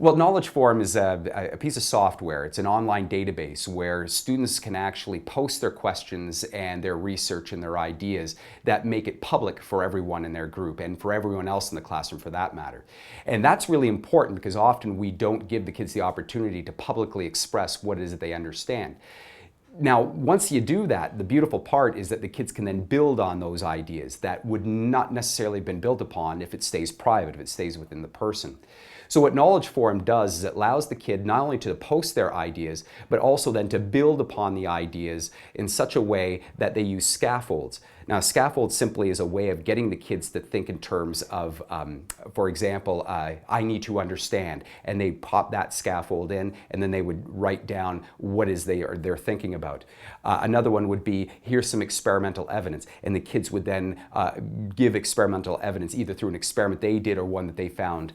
Well, Knowledge Forum is a piece of software. It's an online database where students can actually post their questions and their research and their ideas that make it public for everyone in their group and for everyone else in the classroom for that matter. And that's really important because often we don't give the kids the opportunity to publicly express what it is that they understand. Now, once you do that, the beautiful part is that the kids can then build on those ideas that would not necessarily have been built upon if it stays private, if it stays within the person. So what Knowledge Forum does is it allows the kid not only to post their ideas, but also then to build upon the ideas in such a way that they use scaffolds. Now, scaffold simply is a way of getting the kids to think in terms of, for example, I need to understand, and they pop that scaffold in, and then they would write down what is they're thinking about. Another one would be, here's some experimental evidence, and the kids would then give experimental evidence either through an experiment they did or one that they found.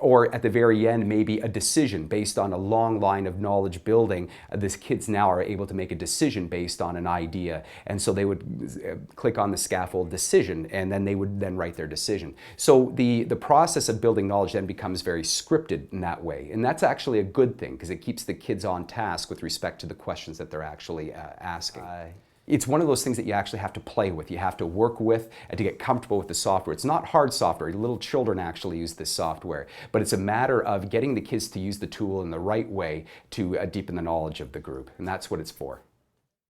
Or at the very end, maybe a decision based on a long line of knowledge building. These kids now are able to make a decision based on an idea. And so they would click on the scaffold decision, and then they would then write their decision. So the process of building knowledge then becomes very scripted in that way. And that's actually a good thing because it keeps the kids on task with respect to the questions that they're actually asking. It's one of those things that you actually have to play with, you have to work with, and to get comfortable with the software. It's not hard software. Little children actually use this software, but it's a matter of getting the kids to use the tool in the right way to deepen the knowledge of the group, and that's what it's for.